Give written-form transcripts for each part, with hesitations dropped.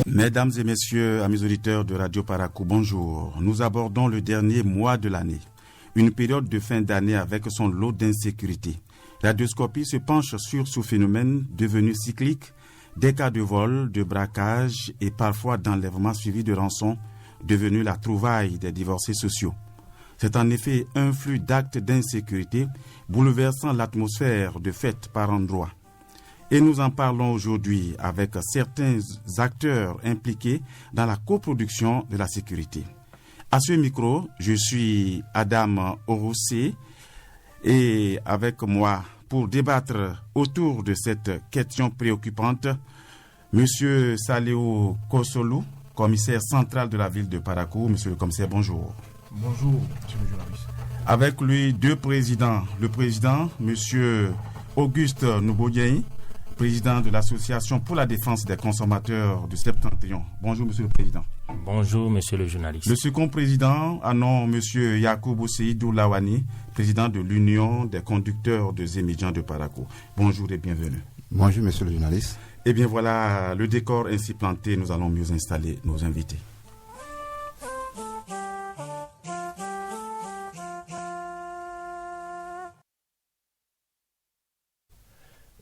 Mesdames et messieurs, amis auditeurs de Radio Parakou, bonjour. Nous abordons le dernier mois de l'année, une période de fin d'année avec son lot d'insécurité. Radioscopie se penche sur ce phénomène devenu cyclique, des cas de vol, de braquage et parfois d'enlèvement suivi de rançon, devenu la trouvaille des divorcés sociaux. C'est en effet un flux d'actes d'insécurité bouleversant l'atmosphère de fête par endroits. Et nous en parlons aujourd'hui avec certains acteurs impliqués dans la coproduction de la sécurité. À ce micro, je suis Adam Orossé et avec moi pour débattre autour de cette question préoccupante, Monsieur Saléo Kosolou, commissaire central de la ville de Parakou. Monsieur le commissaire, bonjour. Bonjour, monsieur le journaliste. Avec lui, deux présidents. Le président, Monsieur Auguste Noubodiaï, président de l'Association pour la défense des consommateurs du Septentrion. Bonjour, monsieur le président. Bonjour, monsieur le journaliste. Le second président, monsieur Yacoubou Seydou Lawani, président de l'Union des conducteurs de Zémidjan de Parakou. Bonjour et bienvenue. Bonjour, monsieur le journaliste. Eh bien voilà, le décor ainsi planté, nous allons mieux installer nos invités.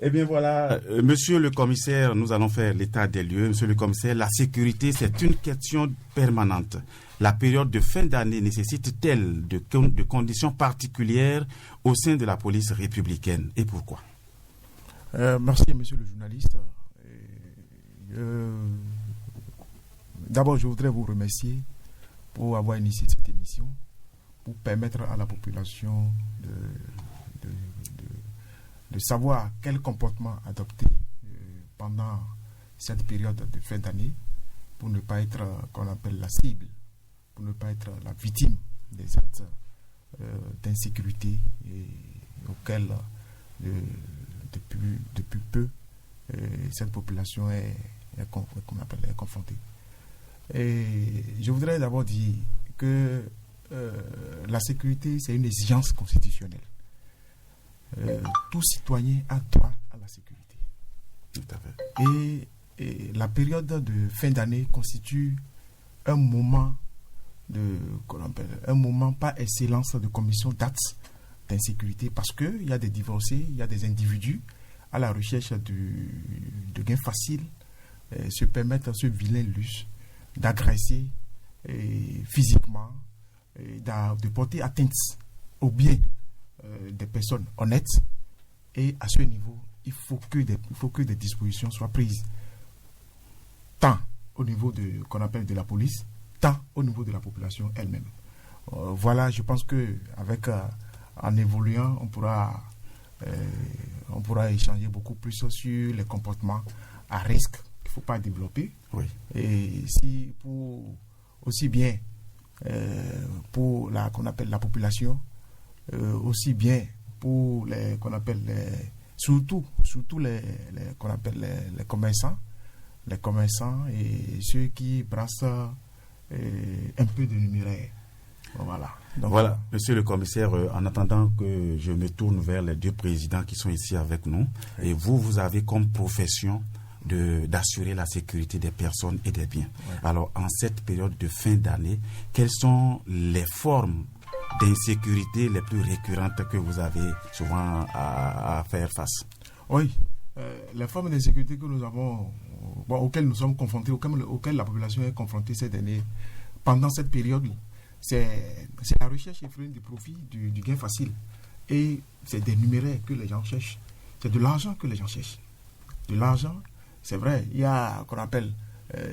Eh bien voilà, monsieur le commissaire, nous allons faire l'état des lieux. Monsieur le commissaire, la sécurité, c'est une question permanente. La période de fin d'année nécessite-t-elle de conditions particulières au sein de la police républicaine? Et pourquoi? Merci, monsieur le journaliste. D'abord, je voudrais vous remercier pour avoir initié cette émission, pour permettre à la population de savoir quel comportement adopter pendant cette période de fin d'année pour ne pas être, qu'on appelle la cible, pour ne pas être la victime des actes d'insécurité auxquels depuis peu cette population est confrontée. Et je voudrais d'abord dire que la sécurité, c'est une exigence constitutionnelle. Tout citoyen a droit à la sécurité. Tout à fait. Et la période de fin d'année constitue un moment un moment par excellence de commission d'actes d'insécurité, parce qu'il y a des divorcés, il y a des individus à la recherche de gains faciles, se permettent ce vilain luxe d'agresser physiquement, de porter atteinte aux biens des personnes honnêtes. Et à ce niveau, il faut que des dispositions soient prises, tant au niveau qu'on appelle de la police, tant au niveau de la population elle-même. Voilà, je pense que en évoluant, on pourra échanger beaucoup plus sur les comportements à risque qu'il ne faut pas développer. Oui. Et aussi bien pour qu'on appelle la population, aussi bien pour surtout qu'on appelle les commerçants et ceux qui brassent un peu de numéraire. Voilà. Donc, voilà, monsieur le commissaire, en attendant que je me tourne vers les deux présidents qui sont ici avec nous, oui. Et vous avez comme profession d'assurer la sécurité des personnes et des biens. Oui. Alors, en cette période de fin d'année, quelles sont les formes d'insécurité les plus récurrentes que vous avez souvent à faire face? Oui, les formes d'insécurité que nous avons, auxquelles nous sommes confrontés, auxquelles la population est confrontée cette année, pendant cette période, c'est la recherche effrénée du profit, du gain facile. Et c'est des numéraires que les gens cherchent. C'est de l'argent que les gens cherchent. De l'argent, c'est vrai, il y a, qu'on appelle,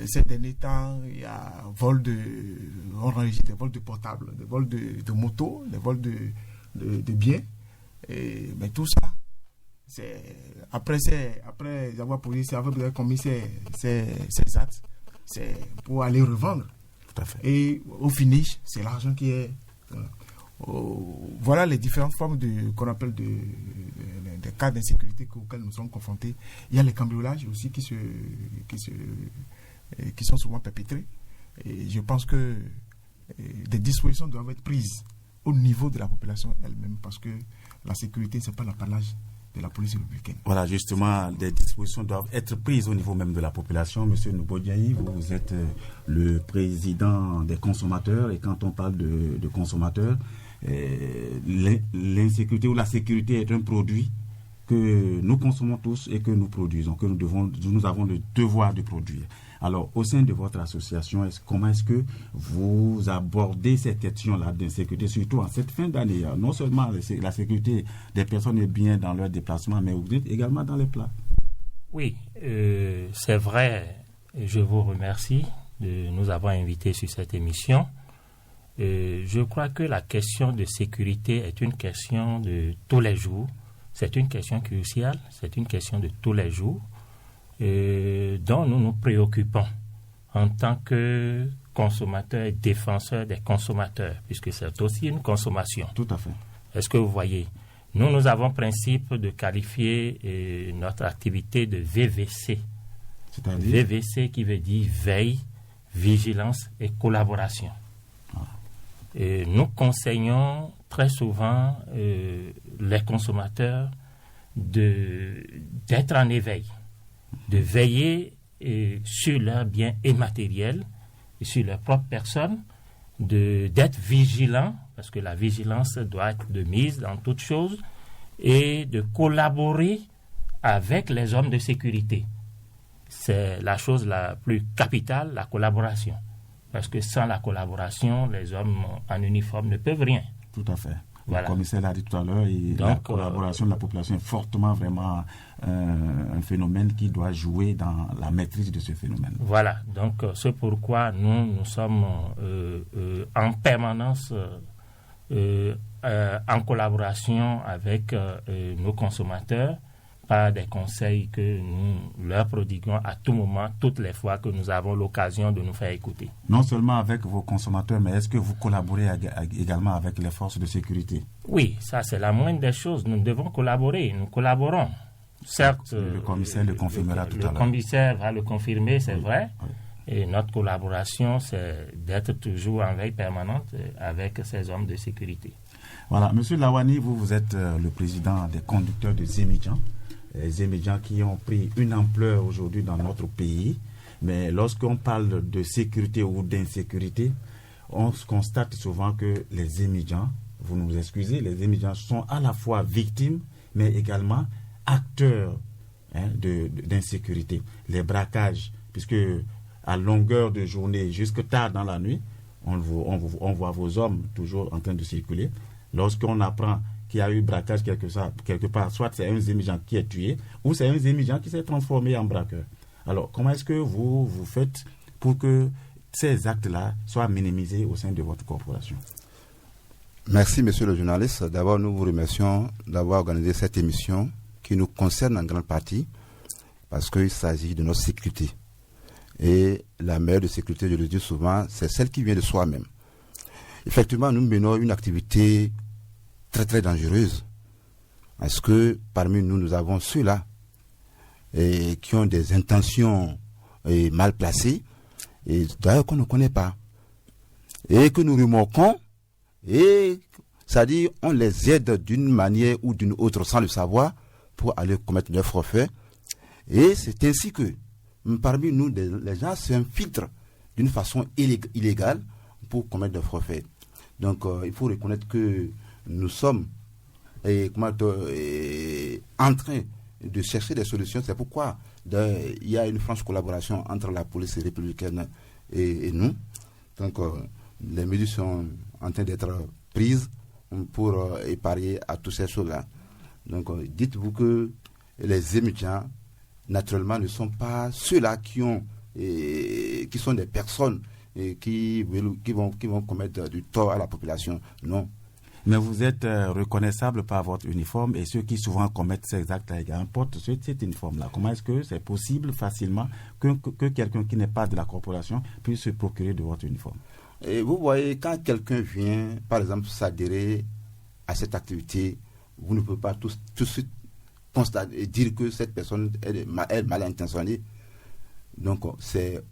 ces derniers temps, il y a on enregistre des vols de portables, des vols de motos, des vols de biens. Mais tout ça, après avoir commis ces actes, c'est pour aller revendre. Tout à fait. Et au finish, c'est l'argent qui est... Voilà les différentes formes qu'on appelle des cas d'insécurité auxquels nous sommes confrontés. Il y a les cambriolages aussi qui sont souvent perpétrés. Et je pense que des dispositions doivent être prises au niveau de la population elle-même, parce que la sécurité, ce n'est pas l'apanage de la police républicaine. Voilà, justement, des dispositions doivent être prises au niveau même de la population. Monsieur Nubodiaï, vous êtes le président des consommateurs, et quand on parle de consommateurs, l'insécurité ou la sécurité est un produit que nous consommons tous et que nous produisons, que nous avons le devoir de produire. Alors, au sein de votre association, comment est-ce que vous abordez cette question-là d'insécurité, surtout en cette fin d'année? Non seulement la sécurité des personnes est bien dans leur déplacement, mais vous êtes également dans les plats. Oui, c'est vrai. Je vous remercie de nous avoir invités sur cette émission. Je crois que la question de sécurité est une question de tous les jours. C'est une question cruciale, c'est une question de tous les jours dont nous nous préoccupons en tant que consommateurs et défenseurs des consommateurs, puisque c'est aussi une consommation. Tout à fait. Est-ce que vous voyez? Nous avons principe de qualifier notre activité de VVC. C'est-à-dire? VVC qui veut dire veille, vigilance et collaboration. Et nous conseillons très souvent les consommateurs d'être en éveil, de veiller sur leurs biens immatériels et sur leur propre personne, d'être vigilants, parce que la vigilance doit être de mise dans toute chose, et de collaborer avec les hommes de sécurité. C'est la chose la plus capitale, la collaboration. Parce que sans la collaboration, les hommes en uniforme ne peuvent rien. Tout à fait. Voilà. Le commissaire l'a dit tout à l'heure, la collaboration de la population est fortement vraiment un phénomène qui doit jouer dans la maîtrise de ce phénomène. Voilà, donc c'est pourquoi nous sommes en permanence en collaboration avec nos consommateurs, par des conseils que nous leur prodiguons à tout moment, toutes les fois que nous avons l'occasion de nous faire écouter. Non seulement avec vos consommateurs, mais est-ce que vous collaborez également avec les forces de sécurité? Oui, ça c'est la moindre des choses. Nous devons collaborer, nous collaborons. Certes, le commissaire le confirmera tout à l'heure. Le commissaire va le confirmer, c'est vrai. Oui. Et notre collaboration, c'est d'être toujours en veille permanente avec ces hommes de sécurité. Voilà, Monsieur Lawani, vous êtes le président des conducteurs de Zémidjan. Zémidjan qui ont pris une ampleur aujourd'hui dans notre pays. Mais lorsqu'on parle de sécurité ou d'insécurité, on constate souvent que les Zémidjans, vous nous excusez, les Zémidjans sont à la fois victimes, mais également acteurs d'insécurité. Les braquages, puisque à longueur de journée, jusque tard dans la nuit, on voit vos hommes toujours en train de circuler. Lorsqu'on apprend qu'il y a eu braquage quelque part, soit c'est un Zémidjan qui est tué, ou c'est un Zémidjan qui s'est transformé en braqueur. Alors, comment est-ce que vous faites pour que ces actes-là soient minimisés au sein de votre corporation? Merci, monsieur le journaliste. D'abord, nous vous remercions d'avoir organisé cette émission qui nous concerne en grande partie parce qu'il s'agit de notre sécurité. Et la meilleure de sécurité, je le dis souvent, c'est celle qui vient de soi-même. Effectivement, nous menons une activité très très dangereuse parce que parmi nous, nous avons ceux-là qui ont des intentions mal placées et d'ailleurs qu'on ne connaît pas et que nous remorquons et c'est-à-dire on les aide d'une manière ou d'une autre sans le savoir pour aller commettre leurs forfaits et c'est ainsi que parmi nous les gens s'infiltrent d'une façon illégale pour commettre des forfaits. Donc il faut reconnaître que nous sommes en train de chercher des solutions. C'est pourquoi il y a une franche collaboration entre la police républicaine et nous. Donc les mesures sont en train d'être prises pour épargner à toutes ces choses-là. Donc dites-vous que les Zémidjans, naturellement, ne sont pas ceux-là qui sont des personnes qui vont commettre du tort à la population. Non. Mais vous êtes reconnaissable par votre uniforme et ceux qui souvent commettent ces actes-là portent cet uniforme-là. Comment est-ce que c'est possible facilement que quelqu'un qui n'est pas de la corporation puisse se procurer de votre uniforme? Et vous voyez, quand quelqu'un vient, par exemple, s'adhérer à cette activité, vous ne pouvez pas tout de suite constater et dire que cette personne est mal intentionnée. Donc, c'est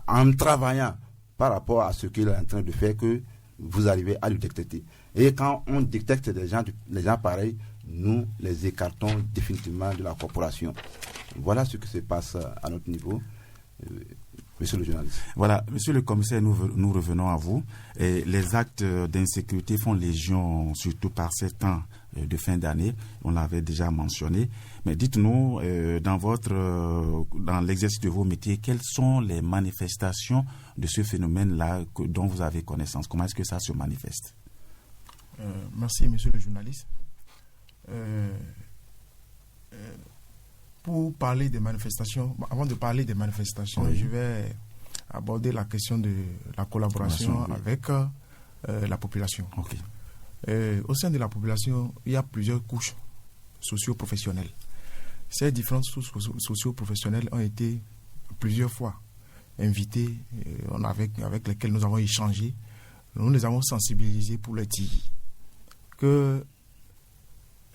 en travaillant par rapport à ce qu'il est en train de faire que vous arrivez à le détecter. Et quand on détecte les gens pareils, nous les écartons définitivement de la corporation. Voilà ce qui se passe à notre niveau. Monsieur le journaliste. Voilà, monsieur le commissaire, nous revenons à vous. Et les actes d'insécurité font légion, surtout par ces temps de fin d'année. On l'avait déjà mentionné. Mais dites-nous, dans l'exercice de vos métiers, quelles sont les manifestations de ce phénomène-là dont vous avez connaissance? Comment est-ce que ça se manifeste? Merci, monsieur le journaliste. Pour parler des manifestations, avant de parler des manifestations, oui, je vais aborder la question de la collaboration avec la population. Okay. Au sein de la population, il y a plusieurs couches socio-professionnelles. Ces différentes couches socio-professionnelles ont été plusieurs fois invités, avec lesquels nous avons échangé. Nous les avons sensibilisés pour leur dire que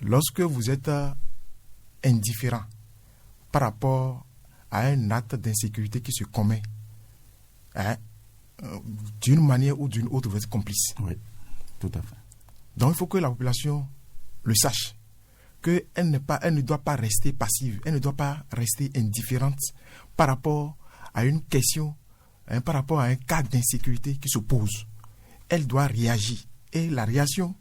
lorsque vous êtes indifférent par rapport à un acte d'insécurité qui se commet, d'une manière ou d'une autre, vous êtes complice. Oui, tout à fait. Donc il faut que la population le sache, qu'elle ne doit pas rester passive, elle ne doit pas rester indifférente par rapport à une question, par rapport à un cas d'insécurité qui se pose. Elle doit réagir. Et la réaction,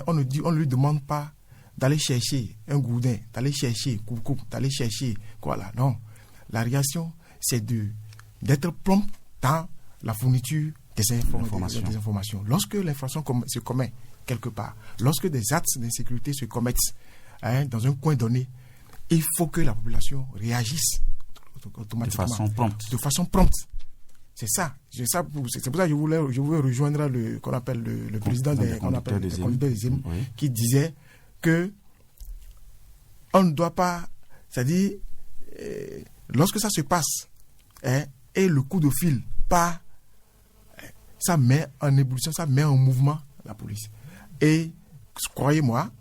on ne lui demande pas d'aller chercher un gourdin, d'aller chercher coucou, d'aller chercher quoi là. Non. La réaction, c'est d'être prompt dans la fourniture des informations. Lorsque l'infraction se commet quelque part, lorsque des actes d'insécurité se commettent dans un coin donné, il faut que la population réagisse automatiquement. De façon prompte. C'est ça. C'est pour ça que je veux rejoindre le président des conducteurs des IM, oui, qui disait que on ne doit pas, c'est-à-dire lorsque ça se passe et le coup de fil part, ça met en ébullition, ça met en mouvement la police. Et croyez-moi,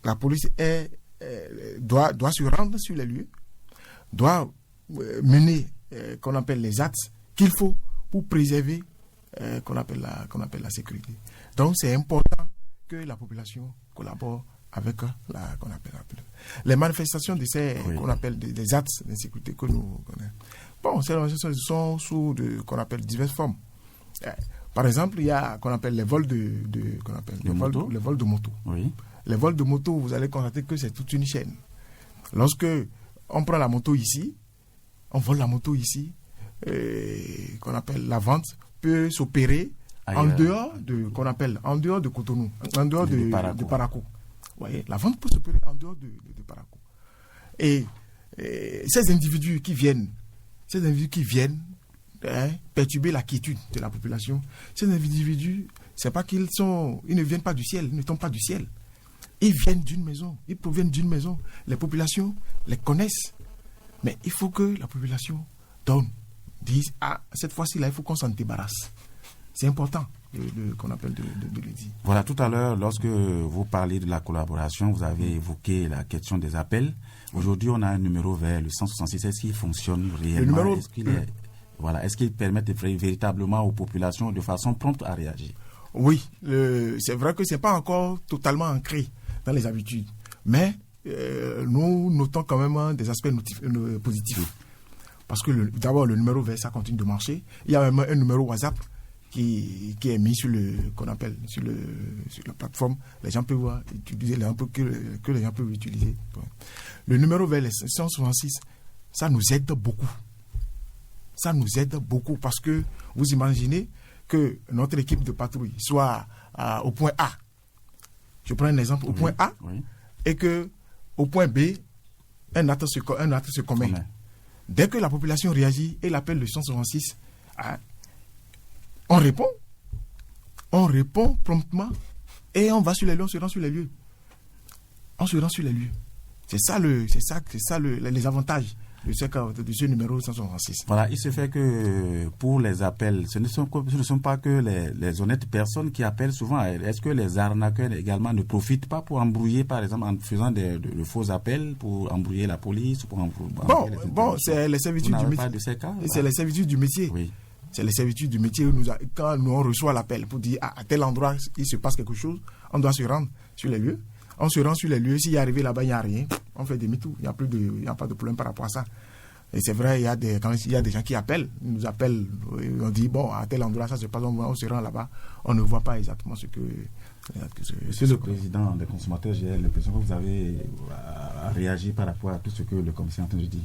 la police doit se rendre sur les lieux, doit mener qu'on appelle les actes qu'il faut pour préserver qu'on appelle la sécurité. Donc c'est important que la population collabore avec qu'on appelle les manifestations de ces qu'on appelle des actes d'insécurité que nous connaissons. Bon, ces manifestations sont sous qu'on appelle diverses formes. Par exemple, il y a qu'on appelle les vols les vols de moto. Oui. Les vols de moto, vous allez constater que c'est toute une chaîne. Lorsque on prend la moto ici, on vole la moto ici, qu'on appelle la vente peut s'opérer en dehors de Cotonou, en dehors de Parakou. Vous voyez, la vente peut s'opérer en dehors de Parakou. Et ces individus qui viennent perturber la quiétude de la population, ces individus, c'est pas qu'ils ne viennent pas du ciel, ils ne tombent pas du ciel. Ils viennent d'une maison, ils proviennent d'une maison. Les populations les connaissent. Mais il faut que la population dise, cette fois-ci, là, il faut qu'on s'en débarrasse. C'est important qu'on appelle de le dire. Voilà, tout à l'heure, lorsque vous parlez de la collaboration, vous avez évoqué la question des appels. Aujourd'hui, on a un numéro vert, le 166. Est-ce qu'il fonctionne réellement? Est-ce qu'il permet véritablement aux populations de façon prompte à réagir? Oui, c'est vrai que ce n'est pas encore totalement ancré dans les habitudes. Mais nous notons quand même des aspects positifs. Parce que d'abord, le numéro vert, ça continue de marcher. Il y a même un numéro WhatsApp qui est mis sur la plateforme. Les gens peuvent utiliser, que les gens peuvent utiliser. Le numéro vert, le 166, ça nous aide beaucoup. Ça nous aide beaucoup parce que vous imaginez que notre équipe de patrouille soit au point A. Je prends un exemple, au point A, et que au point B, un acte se commet. Dès que la population réagit et l'appelle le 166, on répond promptement et on va sur les lieux, on se rend sur les lieux. C'est ça les avantages de ce numéro 166. Voilà, il se fait que pour les appels, ce ne sont pas que les honnêtes personnes qui appellent souvent. Est-ce que les arnaqueurs également ne profitent pas pour embrouiller, par exemple, en faisant de faux appels, pour embrouiller la police, pour embrouiller c'est les servitudes du métier. C'est les servitudes du métier. Oui. C'est les servitudes du métier. Quand nous on reçoit l'appel pour dire à tel endroit il se passe quelque chose, on doit se rendre sur les lieux. On se rend sur les lieux, s'il est arrivé là-bas, il n'y a rien, on fait demi-tour, il n'y a pas de problème par rapport à ça. Et c'est vrai, quand il y a des gens qui appellent, ils nous appellent, on dit, bon, à tel endroit, ça se passe, on se rend là-bas, on ne voit pas exactement ce que... Monsieur le Président des consommateurs, j'ai l'impression que vous avez réagi par rapport à tout ce que le commissaire est en train de dire.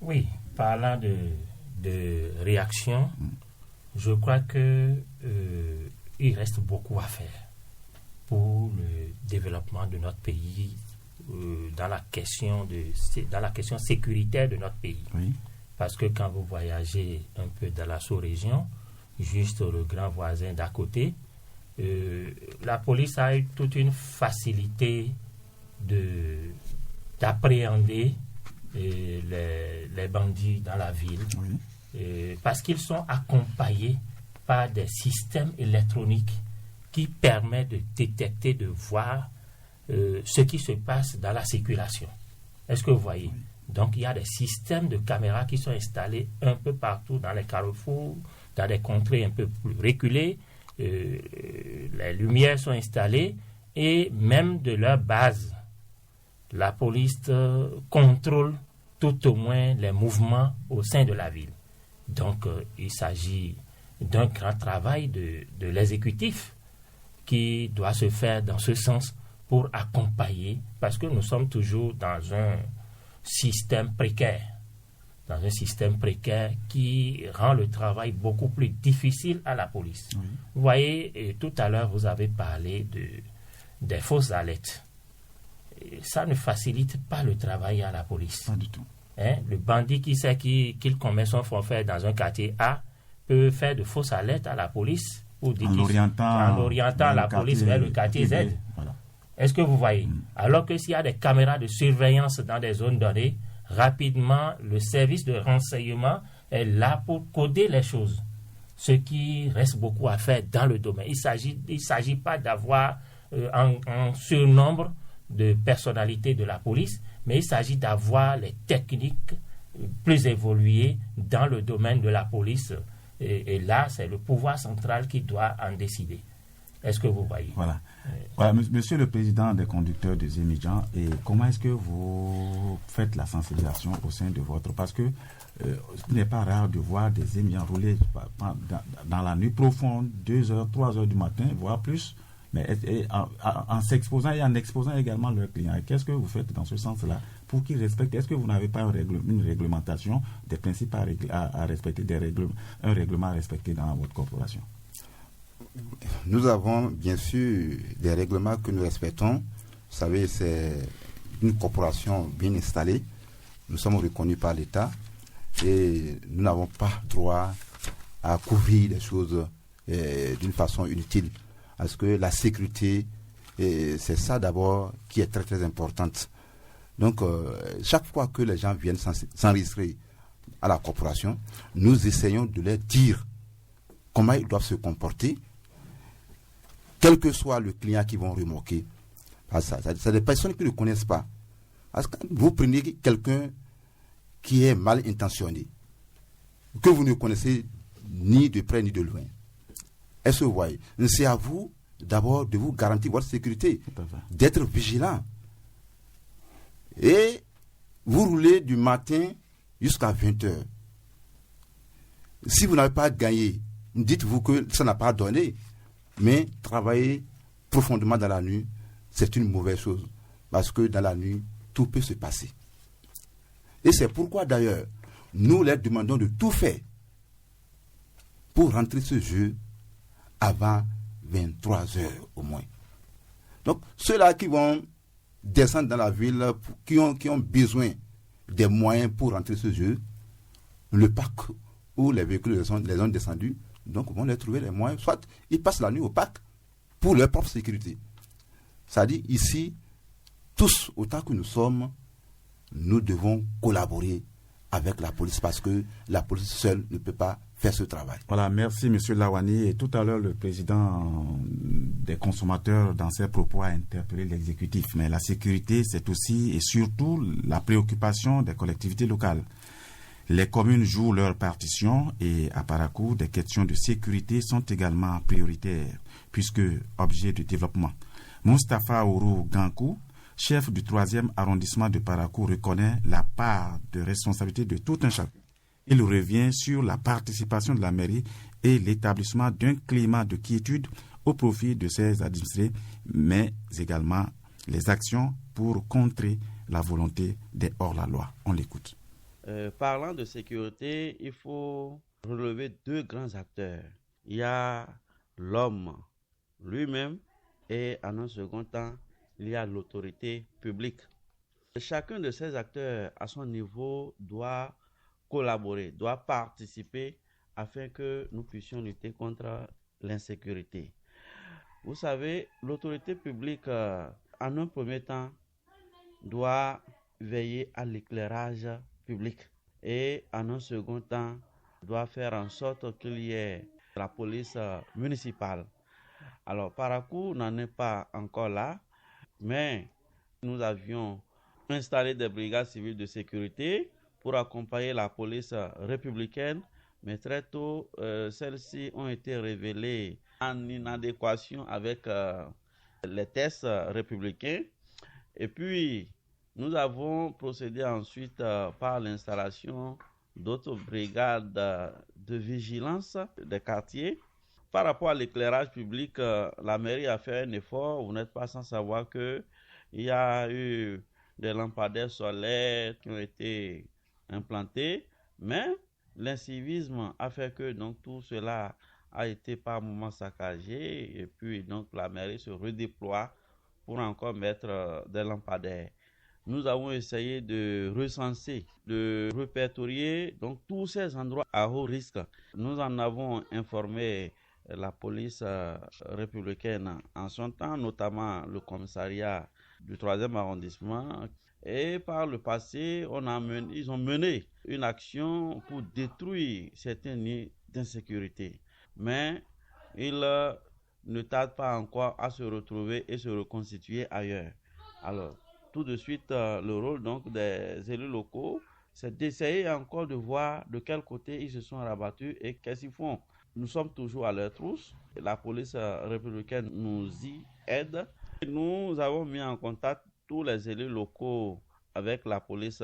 Oui, parlant de réaction, je crois que il reste beaucoup à faire pour le développement de notre pays, dans la question sécuritaire de notre pays. Oui. Parce que quand vous voyagez un peu dans la sous-région, juste le grand voisin d'à côté, la police a eu toute une facilité d'appréhender les bandits dans la ville, parce qu'ils sont accompagnés par des systèmes électroniques qui permettent de détecter, de voir ce qui se passe dans la circulation. Est-ce que vous voyez? Donc il y a des systèmes de caméras qui sont installés un peu partout dans les carrefours, dans des contrées un peu plus reculées. Les lumières sont installées et même de leur base, la police contrôle tout au moins les mouvements au sein de la ville. Donc il s'agit d'un grand travail de l'exécutif qui doit se faire dans ce sens pour accompagner, parce que nous sommes toujours dans un système précaire. Dans un système précaire qui rend le travail beaucoup plus difficile à la police. Oui. Vous voyez, tout à l'heure, vous avez parlé des fausses alertes. Ça ne facilite pas le travail à la police. Pas du tout. Le bandit qui sait qu'il commet son forfait dans un quartier A peut faire de fausses alertes à la police pour dire en orientant la police vers le quartier Z. Voilà. Est-ce que vous voyez? Alors que s'il y a des caméras de surveillance dans des zones données, rapidement, le service de renseignement est là pour coder les choses. Ce qui reste beaucoup à faire dans le domaine. Il ne s'agit pas d'avoir un surnombre de personnalités de la police, mais il s'agit d'avoir les techniques plus évoluées dans le domaine de la police. Et là, c'est le pouvoir central qui doit en décider. Est-ce que vous voyez? Voilà. Monsieur le Président des conducteurs des émigrants, et comment est-ce que vous faites la sensibilisation au sein de votre... Parce que ce n'est pas rare de voir des émigrants rouler dans la nuit profonde, 2h, 3h du matin, voire plus, mais en s'exposant et en exposant également leurs clients. Et qu'est-ce que vous faites dans ce sens-là pour qu'ils respectent? Est-ce que vous n'avez pas une réglementation, des principes à respecter, un règlement à respecter dans votre corporation? Nous avons bien sûr des règlements que nous respectons. Vous savez, c'est une corporation bien installée. Nous sommes reconnus par l'État et nous n'avons pas droit à couvrir les choses d'une façon inutile. Parce que la sécurité, c'est ça d'abord qui est très très importante. Donc, chaque fois que les gens viennent s'enregistrer à la corporation, nous essayons de leur dire comment ils doivent se comporter, quel que soit le client qu'ils vont remorquer. C'est des personnes qui ne connaissent pas. Parce que vous prenez quelqu'un qui est mal intentionné, que vous ne connaissez ni de près ni de loin. Est-ce que vous voyez? C'est à vous d'abord de vous garantir votre sécurité, d'être vigilant. Et vous roulez du matin jusqu'à 20h. Si vous n'avez pas gagné, dites-vous que ça n'a pas donné. Mais travailler profondément dans la nuit, c'est une mauvaise chose. Parce que dans la nuit, tout peut se passer. Et c'est pourquoi d'ailleurs, nous leur demandons de tout faire pour rentrer ce jeu avant 23h au moins. Donc, ceux-là qui vont descendre dans la ville, qui ont besoin des moyens pour rentrer ce jeu, le parc où les véhicules les ont descendus, donc ils vont leur trouver les moyens. Soit ils passent la nuit au parc pour leur propre sécurité. C'est-à-dire ici, tous, autant que nous sommes, nous devons collaborer avec la police parce que la police seule ne peut pas faire ce travail. Voilà, merci M. Lawani. Et tout à l'heure, le président des consommateurs, dans ses propos, a interpellé l'exécutif. Mais la sécurité, c'est aussi et surtout la préoccupation des collectivités locales. Les communes jouent leur partition et à Parakou, des questions de sécurité sont également prioritaires puisque objet de développement. Moustapha Ouro Gankou, chef du 3e arrondissement de Parakou, reconnaît la part de responsabilité de tout un chacun. Il revient sur la participation de la mairie et l'établissement d'un climat de quiétude au profit de ses administrés, mais également les actions pour contrer la volonté des hors-la-loi. On l'écoute. Parlant de sécurité, il faut relever 2 grands acteurs. Il y a l'homme lui-même et en un second temps, il y a l'autorité publique. Chacun de ces acteurs à son niveau doit collaborer, doit participer afin que nous puissions lutter contre l'insécurité. Vous savez, l'autorité publique, en un premier temps, doit veiller à l'éclairage public et en un second temps, doit faire en sorte qu'il y ait la police municipale. Alors, Parakou n'en est pas encore là, mais nous avions installé des brigades civiles de sécurité pour accompagner la police républicaine, mais très tôt, celles-ci ont été révélées en inadéquation avec les tests républicains. Et puis, nous avons procédé ensuite par l'installation d'autres brigades de vigilance des quartiers. Par rapport à l'éclairage public, la mairie a fait un effort. Vous n'êtes pas sans savoir qu'il y a eu des lampadaires solaires qui ont été implantés, mais l'incivisme a fait que donc, tout cela a été par moments saccagé et puis donc la mairie se redéploie pour encore mettre des lampadaires. Nous avons essayé de recenser, de répertorier donc tous ces endroits à haut risque. Nous en avons informé la police républicaine en son temps, notamment le commissariat du 3e arrondissement. Et par le passé, ils ont mené une action pour détruire certains nids d'insécurité. Mais ils ne tardent pas encore à se retrouver et se reconstituer ailleurs. Alors, tout de suite, le rôle donc des élus locaux, c'est d'essayer encore de voir de quel côté ils se sont rabattus et qu'est-ce qu'ils font. Nous sommes toujours à leur trousse. La police républicaine nous y aide. Nous avons mis en contact tous les élus locaux avec la police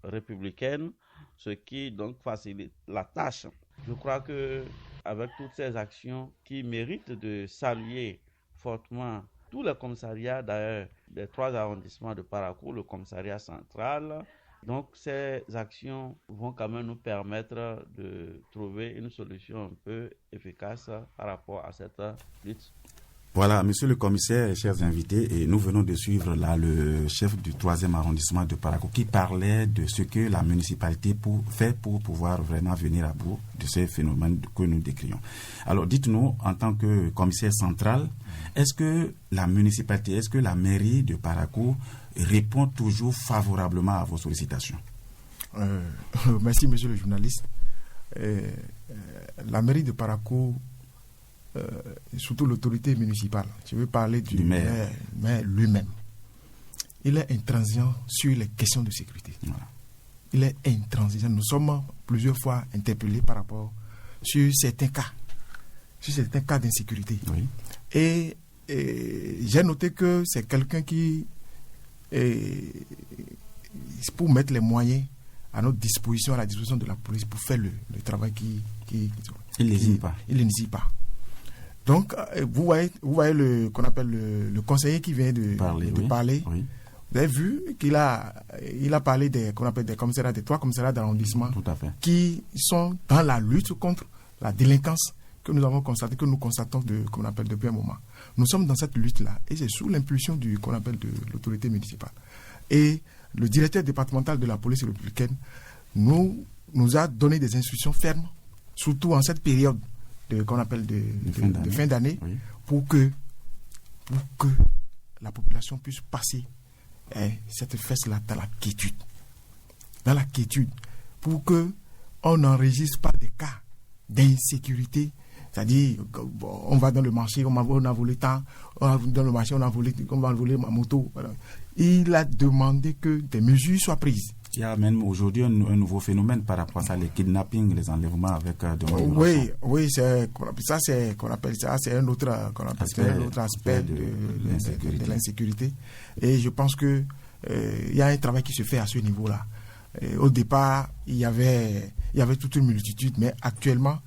républicaine, ce qui donc facilite la tâche. Je crois que avec toutes ces actions qui méritent de saluer fortement tous les commissariats d'ailleurs des 3 arrondissements de Parakou, le commissariat central. Donc ces actions vont quand même nous permettre de trouver une solution un peu efficace par rapport à cette lutte. Voilà, monsieur le commissaire et chers invités, et nous venons de suivre là le chef du 3e arrondissement de Parakou qui parlait de ce que la municipalité fait pour pouvoir vraiment venir à bout de ces phénomènes que nous décrions. Alors dites-nous, en tant que commissaire central, est-ce que la municipalité, est-ce que la mairie de Parakou répond toujours favorablement à vos sollicitations? Merci monsieur le journaliste. La mairie de Parakou, surtout l'autorité municipale, je veux parler du maire lui-même. Il est intransigeant sur les questions de sécurité. Voilà. Il est intransigeant. Nous sommes plusieurs fois interpellés par rapport sur certains cas d'insécurité. Oui. Et j'ai noté que c'est quelqu'un qui, pour mettre les moyens à notre disposition, à la disposition de la police pour faire le travail il n'hésite pas. Donc, vous voyez qu'on appelle le conseiller qui vient de parler. Oui. Vous avez vu qu'il a parlé qu'on appelle des commissariats, des 3 commissariats d'arrondissement qui sont dans la lutte contre la délinquance que nous avons constaté, que nous constatons qu'on appelle depuis un moment. Nous sommes dans cette lutte-là et c'est sous l'impulsion qu'on appelle de l'autorité municipale. Et le directeur départemental de la police républicaine nous a donné des instructions fermes, surtout en cette période qu'on appelle de fin d'année, oui, pour que la population puisse passer cette fête-là dans la quiétude, pour qu'on n'enregistre pas des cas d'insécurité. C'est-à-dire, on va dans le marché, on a volé tant, dans le marché, on va voler ma moto. Voilà. Il a demandé que des mesures soient prises. Il y a même aujourd'hui un nouveau phénomène par rapport à ça, les kidnappings, les enlèvements avec de moyens. Oui, c'est un autre aspect de l'insécurité. Et je pense que il y a un travail qui se fait à ce niveau-là. Au départ, il y avait toute une multitude, mais actuellement,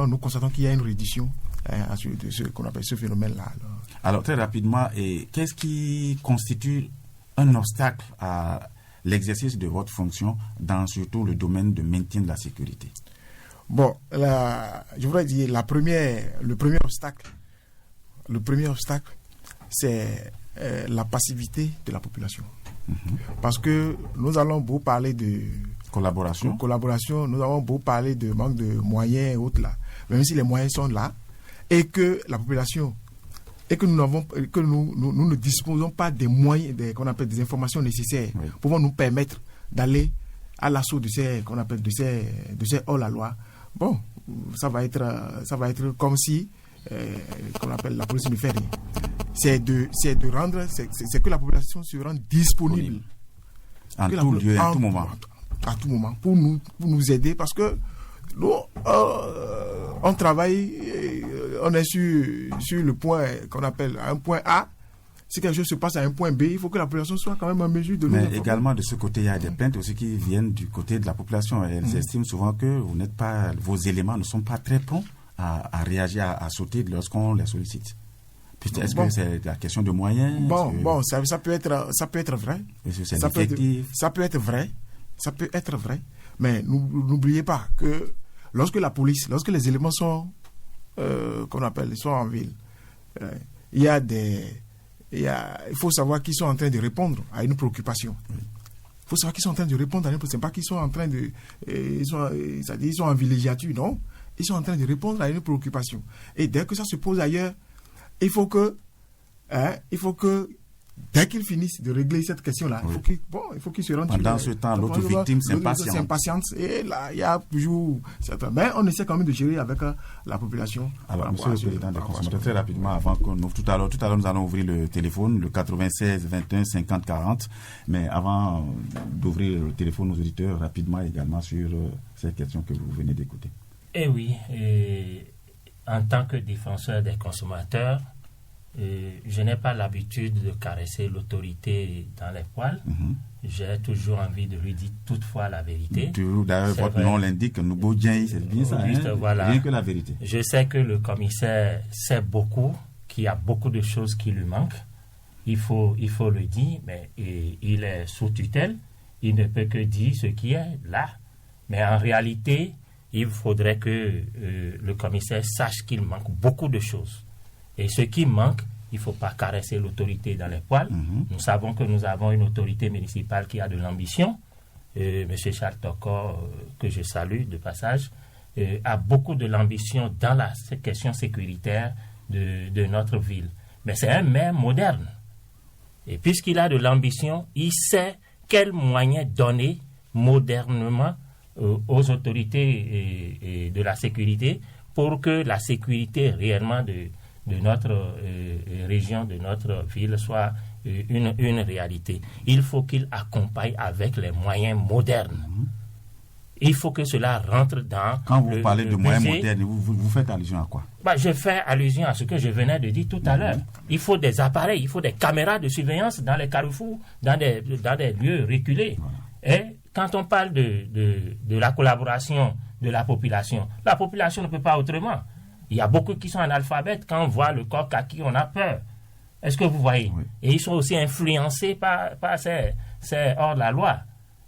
nous constatons qu'il y a une réduction de ce qu'on appelle ce phénomène-là. Alors, très rapidement, qu'est-ce qui constitue un obstacle à l'exercice de votre fonction dans surtout le domaine de maintien de la sécurité? Bon, je voudrais dire, le premier obstacle, c'est la passivité de la population. Parce que nous allons beaucoup parler de collaboration, nous avons beaucoup parlé de manque de moyens et autres là. Même si les moyens sont là et que la population et que nous ne disposons pas des moyens, qu'on appelle des informations nécessaires pour nous permettre d'aller à l'assaut de ces hors-la-loi. Bon, ça va être comme si qu'on appelle la police ne fait rien. C'est que la population se rende disponible en tout lieu, à tout moment. À tout moment pour nous aider, parce que nous on travaille, on est sur le point qu'on appelle un point A. Si quelque chose se passe à un point B, il faut que la population soit quand même en mesure de nous informer. Mais également de ce côté, il y a des plaintes aussi qui viennent du côté de la population. Elles estiment souvent que vos éléments ne sont pas très prompts à réagir, à sauter lorsqu'on les sollicite. Est-ce que c'est la question de moyens? Ça peut être vrai. Ça peut être vrai. Mais n'oubliez pas que lorsque les éléments sont en ville, il faut savoir qu'ils sont en train de répondre à une préoccupation. Il faut savoir qu'ils sont en train de répondre à une préoccupation. C'est pas qu'ils sont en train de... Ils sont en villégiature, non. Ils sont en train de répondre à une préoccupation. Et dès que ça se pose ailleurs, il faut que dès qu'ils finissent de régler cette question-là, il faut qu'ils se rendent... Pendant ce temps, l'autre victime s'impatiente. Et là, il y a toujours... Mais on essaie quand même de gérer avec la population. Alors, Monsieur le Président des consommateurs, très rapidement, avant que nous... Tout à l'heure, nous allons ouvrir le téléphone, le 96 21 50 40. Mais avant d'ouvrir le téléphone aux auditeurs, rapidement également sur cette question que vous venez d'écouter. Eh oui, en tant que défenseur des consommateurs, je n'ai pas l'habitude de caresser l'autorité dans les poils. J'ai toujours envie de lui dire toutefois la vérité. D'ailleurs, votre nom l'indique, Nouboudien, c'est bien ça. Voilà. Rien que la vérité. Je sais que le commissaire sait beaucoup, qu'il y a beaucoup de choses qui lui manquent. Il faut le dire, mais il est sous tutelle. Il ne peut que dire ce qui est là. Mais en réalité, il faudrait que le commissaire sache qu'il manque beaucoup de choses. Et ce qui manque, il ne faut pas caresser l'autorité dans les poils. Nous savons que nous avons une autorité municipale qui a de l'ambition. M. Charles Tokor, que je salue de passage, a beaucoup de l'ambition dans la question sécuritaire de notre ville. Mais c'est un maire moderne. Et puisqu'il a de l'ambition, il sait quels moyens donner modernement aux autorités de la sécurité pour que la sécurité réellement de notre région, de notre ville soit une réalité. Il faut qu'il accompagne avec les moyens modernes. Il faut que cela rentre dans... Quand vous parlez de moyens modernes, vous faites allusion à quoi? Je fais allusion à ce que je venais de dire tout à l'heure. Il faut des appareils, il faut des caméras de surveillance dans les carrefours, dans des lieux reculés. Et quand on parle de la collaboration de la population ne peut pas autrement. Il y a beaucoup qui sont analphabètes. Quand on voit le coq à qui on a peur. Est-ce que vous voyez? Et ils sont aussi influencés par ces hors-la-loi.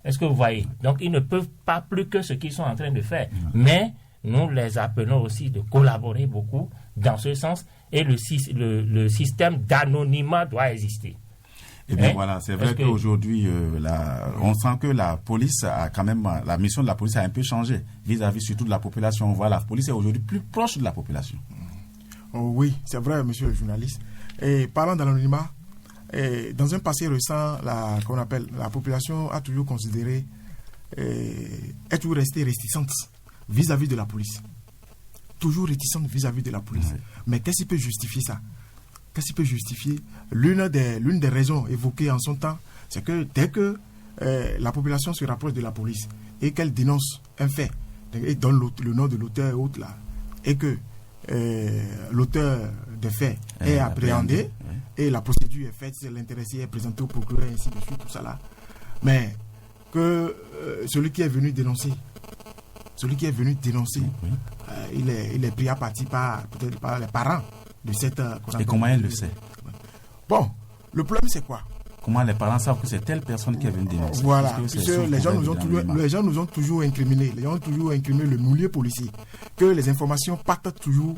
Est-ce que vous voyez? Donc, ils ne peuvent pas plus que ce qu'ils sont en train de faire. Mais nous les appelons aussi de collaborer beaucoup dans ce sens. Et le système d'anonymat doit exister. Eh bien voilà, c'est vrai qu'aujourd'hui, on sent que la police a quand même, la mission de la police a un peu changé vis-à-vis surtout de la population. On voit la police est aujourd'hui plus proche de la population. Oui, c'est vrai, monsieur le journaliste. Et parlant d'anonymat, dans un passé récent, la population a toujours considéré, est toujours restée réticente vis-à-vis de la police. Toujours réticente vis-à-vis de la police. Mais qu'est-ce qui peut justifier ça? Qu'est-ce qui peut justifier? L'une des raisons évoquées en son temps, c'est que dès que la population se rapproche de la police et qu'elle dénonce un fait, et donne le nom de l'auteur et autres là, et que l'auteur des faits est appréhendé, et la procédure est faite, l'intéressé est présenté au procureur, ainsi de suite, tout ça là. Mais que celui qui est venu dénoncer, il est pris à partie peut-être par les parents de cette... Et comment elle le sait? Bon, le problème c'est quoi? Comment les parents savent que c'est telle personne qui est venue dénoncer? Voilà, parce que les gens nous ont toujours incriminé, le milieu policier, que les informations partent toujours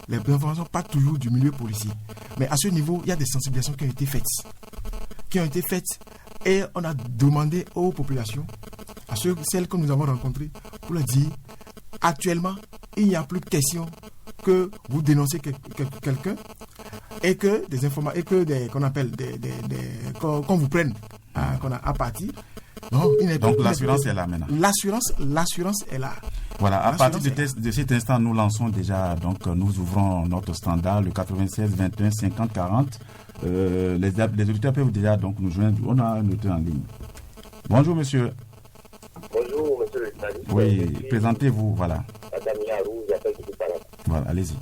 du milieu policier. Mais à ce niveau, il y a des sensibilisations qui ont été faites, et on a demandé aux populations, à celles que nous avons rencontrées, pour leur dire, actuellement, il n'y a plus de question que vous dénoncez quelqu'un et que des informations, et que qu'on vous prenne à partie. Donc l'assurance est là maintenant. L'assurance est là. Voilà, à partir de cet instant, nous lançons déjà, donc nous ouvrons notre standard, le 96 21 50 40. Les auditeurs peuvent déjà donc nous joindre. On a un auditeur en ligne. Bonjour monsieur. Bonjour monsieur le journaliste. Oui, présentez-vous, voilà. Madame Yarou, j'appelle du Parlement. Voilà, allez-y.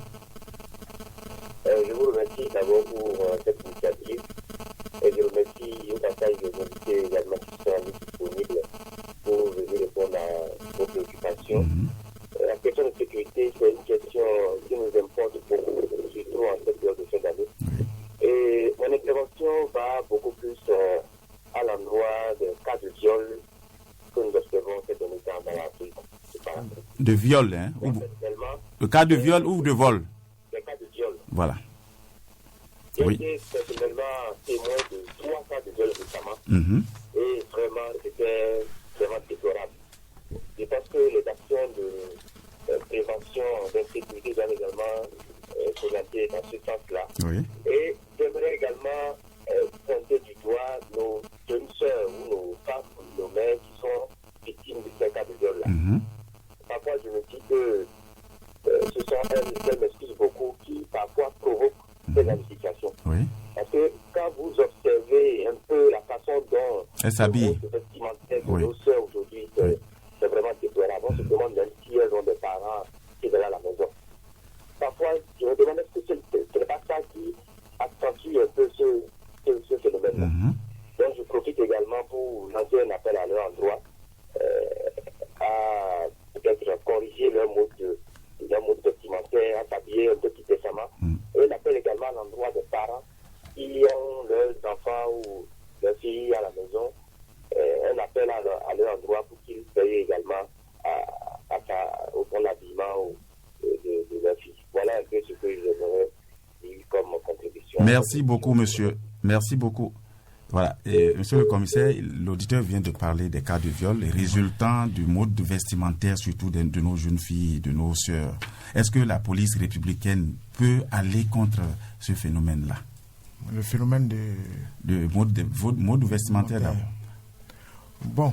Je vous remercie d'abord pour cette initiative et je remercie au passage les invités également qui sont disponibles pour venir répondre à vos préoccupations. La question de sécurité, c'est une question qui nous importe beaucoup, surtout en cette période de fin d'année. Et mon intervention va beaucoup plus à l'endroit des cas de viol que nous observons ces derniers temps dans l'Afrique. De viol, hein? Le cas de viol ou de vol? Le cas de viol. Voilà. J'ai été personnellement témoin de 3 cas de viol récemment. Et vraiment, c'était vraiment déplorable. Je pense que les actions de prévention d'insécurité doivent également présenter dans ce sens-là. Et j'aimerais également pointer du doigt nos jeunes sœurs ou nos femmes ou nos mères qui sont victimes de ces cas de viol-là. Parfois, je me dis que ce sont elles m'excusent beaucoup, qui parfois provoquent ces situations. Parce que quand vous observez un peu la façon dont elles s'habillent, de nos sœurs aujourd'hui, c'est vraiment déplorable. On se demande même si elles ont des parents qui sont là à la maison. Parfois, je me demande est-ce que ce n'est pas ça qui accentue un peu ce phénomène-là. Donc, je profite également pour lancer un appel à leur endroit à peut-être corriger leur mode vestimentaire, à s'habiller un peu plus décemment. Et un appel également à l'endroit des parents qui ont leurs enfants ou leurs filles à la maison. Un appel à leur endroit pour qu'ils payent également au bon habillement de leur fille. Voilà un peu ce que j'aimerais dire comme contribution. Merci beaucoup, monsieur. Merci beaucoup. Voilà. Et, monsieur le commissaire, l'auditeur vient de parler des cas de viol résultant du mode de vestimentaire, surtout de nos jeunes filles, de nos sœurs. Est-ce que la police républicaine peut aller contre ce phénomène-là? Le phénomène de mode vestimentaire d'abord. Bon.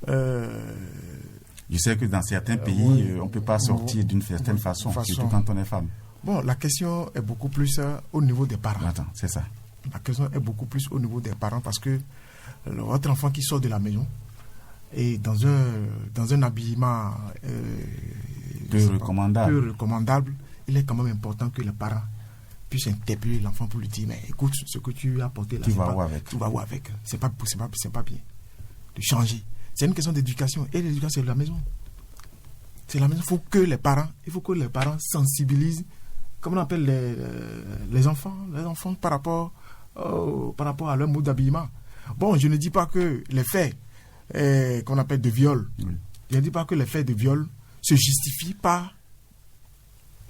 Je sais que dans certains pays, on ne peut pas sortir d'une certaine façon, surtout quand on est femme. Bon, la question est beaucoup plus au niveau des parents. Attends, c'est ça. La question est beaucoup plus au niveau des parents parce que votre enfant qui sort de la maison et dans un habillement peu recommandable, il est quand même important que les parents puissent interpeller l'enfant pour lui dire mais écoute, ce que tu as porté là, tu vas où avec. C'est pas bien de changer. C'est une question d'éducation et l'éducation c'est la maison. C'est la maison. Il faut que les parents sensibilisent, comment on appelle les enfants par rapport à leur mode d'habillement. Bon, je ne dis pas que les faits qu'on appelle de viol, je ne dis pas que les faits de viol se justifient par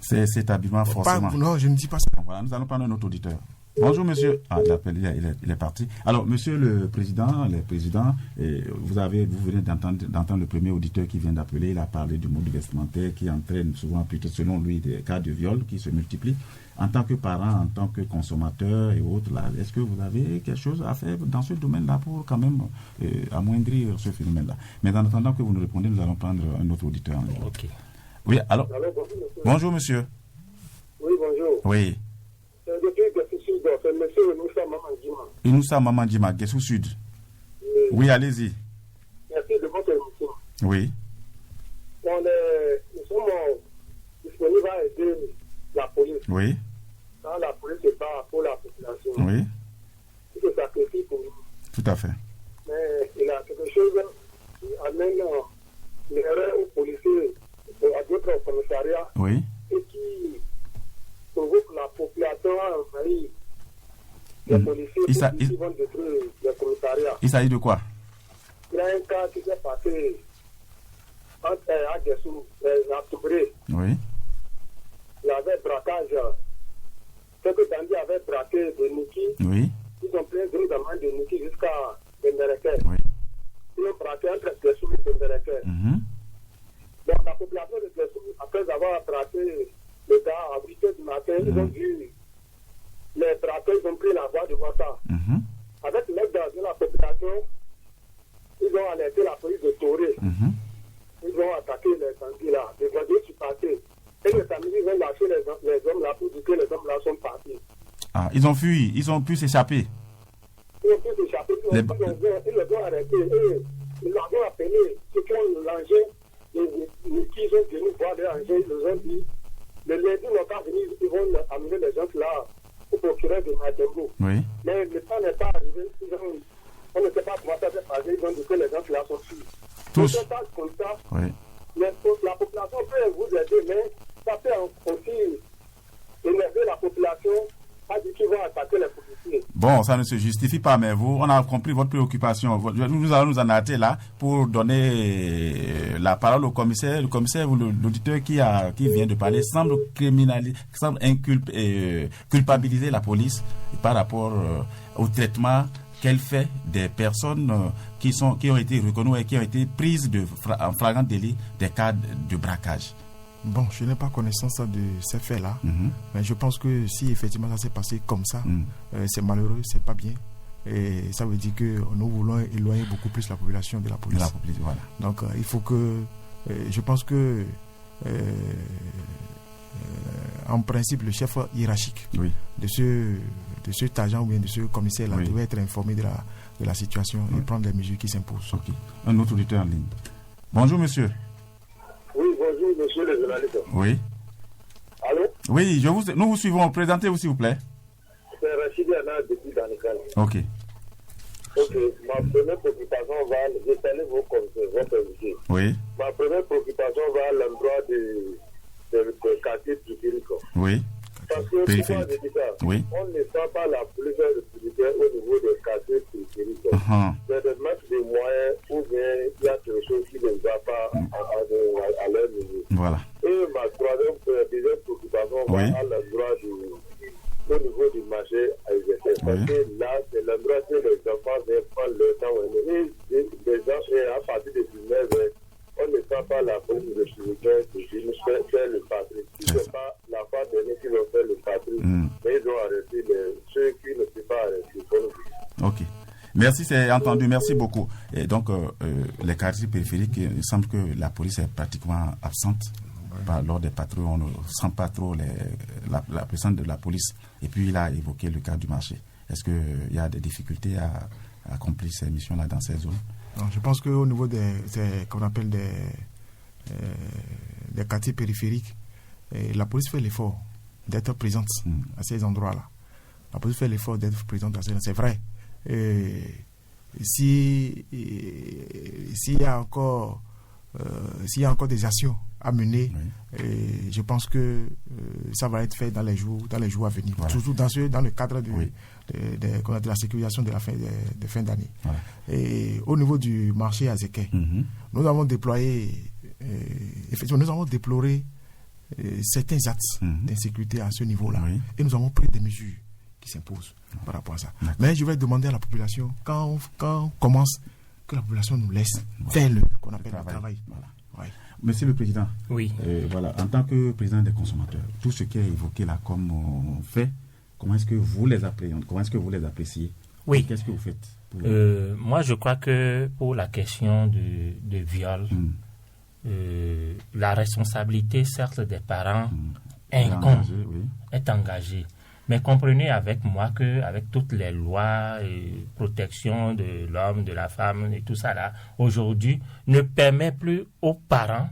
cet habillement forcément. Non, je ne dis pas ça. Voilà, nous allons prendre un autre auditeur. Bonjour monsieur. Ah, l'appel, il est parti. Alors, monsieur le président, vous venez d'entendre le premier auditeur qui vient d'appeler. Il a parlé du mode vestimentaire qui entraîne souvent, plutôt selon lui, des cas de viol qui se multiplient. En tant que parent, en tant que consommateur et autres, là, est-ce que vous avez quelque chose à faire dans ce domaine-là pour quand même amoindrir ce phénomène-là? Mais en attendant que vous nous répondez, nous allons prendre un autre auditeur en ligne. Ok. Oui, alors. Bonjour monsieur. Oui, bonjour. Oui. Depuis Guessou Sud, c'est monsieur Inoussa Mamandjima. Inoussa Mamandjima, Guessou Sud. Oui, allez-y. Merci de votre émission. Oui. Nous sommes disponibles à aider la police. Oui. Quand la police se bat pour la population, Oui. il se sacrifie pour nous. Tout à fait. Mais il y a quelque chose qui amène l'erreur aux policiers, à d'autres commissariats, Oui. et qui provoque la population à envahir les policiers qui vont détruire les commissariats. Il s'agit de quoi? Il y a un cas qui s'est passé à Dessous, à Toubré. Oui. Il y avait braquage. Quelques bandits avaient braqué de Niki. Oui. Ils ont pris deux amants de Niki jusqu'à Bendereke. Oui. Ils ont braqué entre Dessous et Bendereke. Donc la population de Dessous, après avoir braqué le gars à 8 h du matin, ils ont vu les braqueurs, ils ont pris la voie de Ouattara. Avec l'aide de la population, ils ont alerté la police de Toré. Ils ont attaqué les bandits là. Les bandits sont partis. Et les samedis, ils ont lâché les hommes là pour dire que les hommes là sont partis. Ah, ils ont fui, ils ont pu s'échapper. Ils ont pu s'échapper, ils les ont arrêtés. Et ils l'ont appelé, ceux qui ont l'engin, qui sont venus voir les engins, ils leur ont dit, le lundi, ils n'ont pas venu, ils vont amener les gens là au procureur de Matembo. Oui. Mais le temps n'est pas arrivé, on ne sait pas comment ça s'est passé, ils ont dit que les gens là sont fuis. Tous. Comme ça, oui. La population peut vous aider, mais ça peut aussi énerver la population à dire qu'ils vont attaquer les policiers. Bon, ça ne se justifie pas, mais vous, on a compris votre préoccupation. Nous allons nous en arrêter là pour donner la parole au commissaire. Le commissaire, l'auditeur qui vient de parler, semble culpabiliser la police par rapport au traitement qu'elle fait des personnes qui ont été reconnues et qui ont été prises en flagrant délit des cas de braquage. Bon, je n'ai pas connaissance de ces faits-là, mais je pense que si effectivement ça s'est passé comme ça, c'est malheureux, c'est pas bien. Et ça veut dire que nous voulons éloigner beaucoup plus la population de la police. Voilà. Donc il faut que, je pense que, en principe, le chef hiérarchique de cet agent ou bien de ce commissaire-là devait être informé de la situation et prendre les mesures qui s'imposent. Okay. Un autre auditeur en ligne. Bonjour monsieur. Oui, bonjour monsieur le journaliste. Oui. Allô? Oui, nous vous suivons. Présentez-vous s'il vous plaît. C'est Rachid Yana depuis Danikal. Ok. Ma première préoccupation va, je salue votre invité. Oui. Ma première préoccupation va à l'endroit du quartier périphérique. Oui. Parce que pourquoi je dis ça? Oui. On ne sent pas la police républicaine au niveau des quartiers périphériques. C'est de mettre des moyens ou bien il y a quelque chose qui ne va pas à leur niveau. Voilà. Et ma deuxième préoccupation va à l'endroit au niveau du marché à IGF. Parce que là, c'est l'endroit où les enfants viennent prendre leur temps. Et les gens, à partir de 19h, on ne sent pas la police républicaine qui nous fait le patrie. Si ce n'est pas la fois dernière qui vont faire le patrie, mais ils ont arrêté ceux qui ne peuvent pas arrêter. Ok. Merci, c'est entendu. Merci beaucoup. Et donc, les quartiers périphériques, il semble que la police est pratiquement absente. Lors des patrouilles, on ne sent pas trop la présence de la police. Et puis, il a évoqué le cas du marché. Est-ce qu'il y a des difficultés à accomplir ces missions-là dans ces zones? Non, je pense qu'au niveau qu'on appelle des quartiers périphériques, la police fait l'effort d'être présente à ces endroits-là. La police fait l'effort d'être présente à ces endroits-là. C'est vrai. S'il y a encore des actions à mener, je pense que ça va être fait dans les jours à venir, surtout dans le cadre de la sécurisation de la fin d'année. Et au niveau du marché à Zeke, nous avons déployé, effectivement, nous avons déploré certains actes d'insécurité à ce niveau-là, et nous avons pris des mesures qui s'imposent par rapport à ça. Mais je vais demander à la population, quand on commence, que la population nous laisse faire le travail. Monsieur le Président, oui. En tant que président des consommateurs, tout ce qui est évoqué là comme fait, comment est-ce que vous les appréhendez, comment est-ce que vous les appréciez? Oui. Qu'est-ce que vous faites moi, je crois que pour la question de viol, la responsabilité, certes, des parents incombe, est engagée. Mais comprenez avec moi qu'avec toutes les lois et protection de l'homme, de la femme et tout ça là, aujourd'hui, ne permet plus aux parents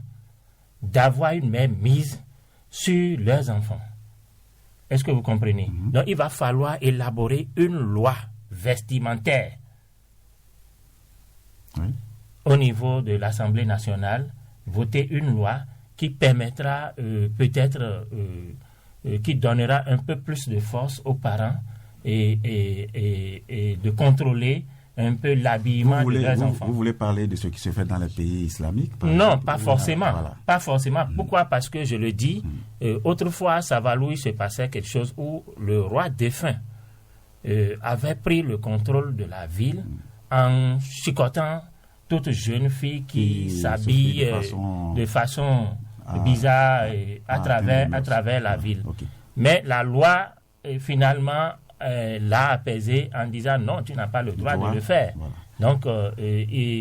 d'avoir une même mise sur leurs enfants. Est-ce que vous comprenez? Donc, il va falloir élaborer une loi vestimentaire au niveau de l'Assemblée nationale, voter une loi qui permettra peut-être, qui donnera un peu plus de force aux parents et de contrôler un peu l'habillement de leurs enfants. Vous voulez parler de ce qui se fait dans les pays islamiques? Non, pas forcément. Voilà. Pas forcément. Pourquoi? Parce que je le dis, autrefois à Savalou, il se passait quelque chose où le roi défunt avait pris le contrôle de la ville en chicotant toute jeune fille qui s'habille de façon bizarre à travers la ville. Okay. Mais la loi, finalement, l'a apaisé en disant non, tu n'as pas le droit de le faire. Voilà. Donc,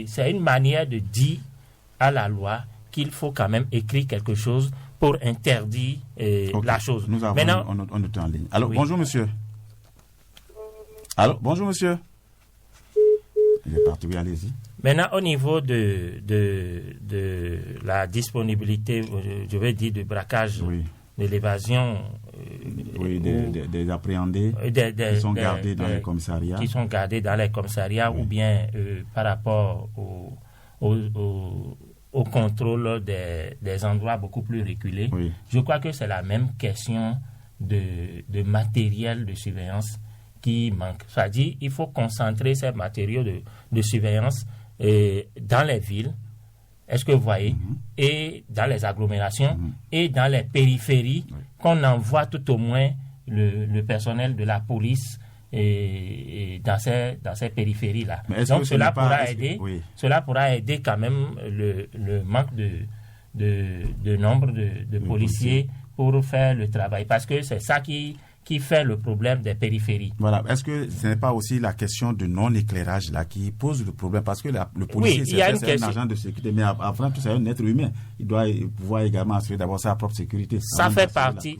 c'est une manière de dire à la loi qu'il faut quand même écrire quelque chose pour interdire la chose. Nous avons on est en ligne. Alors, bonjour monsieur. Alors, bonjour monsieur. Il est parti, oui, allez-y. Maintenant, au niveau de la disponibilité, je vais dire, du braquage, de l'évasion... des appréhendés qui sont gardés dans les commissariats. Qui sont gardés dans les commissariats ou bien par rapport au contrôle des endroits beaucoup plus reculés. Oui. Je crois que c'est la même question de matériel de surveillance qui manque. C'est-à-dire il faut concentrer ces matériaux de surveillance dans les villes, est-ce que vous voyez, et dans les agglomérations et dans les périphéries, qu'on envoie tout au moins le personnel de la police dans ces périphéries-là. Donc cela pourra aider quand même le manque de nombre de policiers pour faire le travail, parce que c'est ça qui fait le problème des périphéries. Voilà. Est-ce que ce n'est pas aussi la question de non-éclairage là qui pose le problème? Parce que le policier, c'est un agent de sécurité, mais avant tout, c'est un être humain. Il doit pouvoir également assurer d'abord sa propre sécurité. Ça fait partie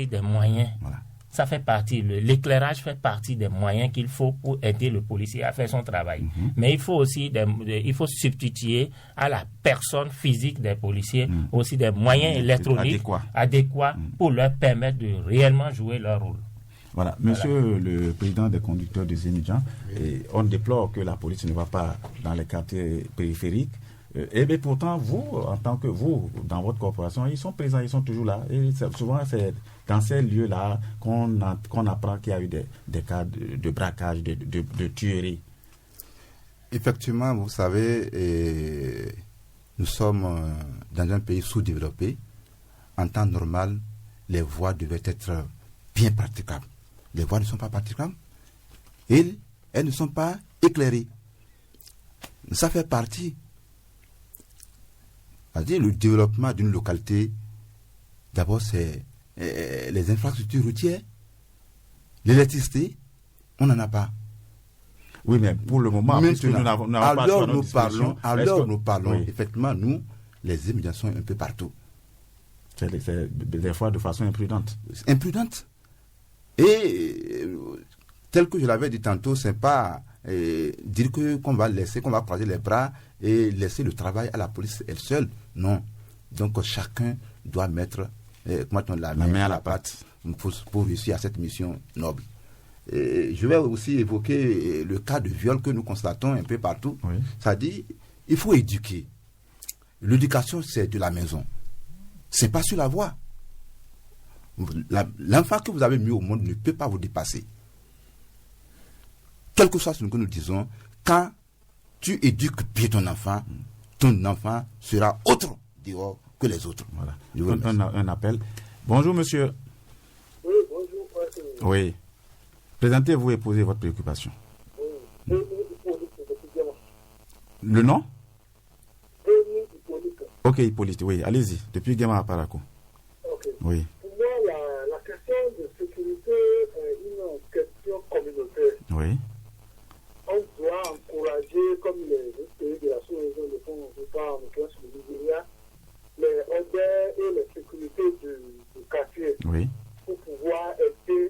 des moyens. Voilà. Ça fait partie, l'éclairage fait partie des moyens qu'il faut pour aider le policier à faire son travail. Mais il faut aussi il faut substituer à la personne physique des policiers aussi des moyens électroniques adéquats pour leur permettre de réellement jouer leur rôle. Voilà. Monsieur le président des conducteurs de Zénidjan, on déplore que la police ne va pas dans les quartiers périphériques. Et bien pourtant, vous, en tant que vous, dans votre corporation, ils sont présents, ils sont toujours là. Et souvent, c'est dans ces lieux-là qu'on apprend qu'il y a eu des cas de braquage, de tuerie. Effectivement, vous savez, nous sommes dans un pays sous-développé. En temps normal, les voies devaient être bien praticables. Les voies ne sont pas praticables et elles ne sont pas éclairées. Ça fait partie. C'est-à-dire le développement d'une localité, d'abord c'est les infrastructures routières, l'électricité, on n'en a pas. Oui, mais pour le moment, nous n'avons pas nous parlons, effectivement, nous, les émigrants sont un peu partout. C'est des fois de façon imprudente. Imprudente. Et tel que je l'avais dit tantôt, c'est pas dire qu'on va croiser les bras et laisser le travail à la police elle seule. Non. Donc chacun doit mettre la main à la pâte pour réussir à cette mission noble. Et je vais aussi évoquer le cas de viol que nous constatons un peu partout. Oui. C'est-à-dire, il faut éduquer. L'éducation, c'est de la maison. C'est pas sur la voie. L'enfant que vous avez mis au monde ne peut pas vous dépasser. Quel que soit ce que nous disons, quand tu éduques bien ton enfant sera autre dehors que les autres. Voilà. Un appel. Bonjour monsieur. Oui, bonjour. Oui. Présentez-vous et posez votre préoccupation. Le nom? Ok, Hippolyte, oui, allez-y. Depuis Guéma à Parakou. Okay. Oui. Pour moi, la question de sécurité est une question communautaire. Oui. On doit encourager, comme les pays de la sous-région le font, en l'occurrence le Nigeria, les ordres et les sécurités du quartier. Oui. Pour pouvoir aider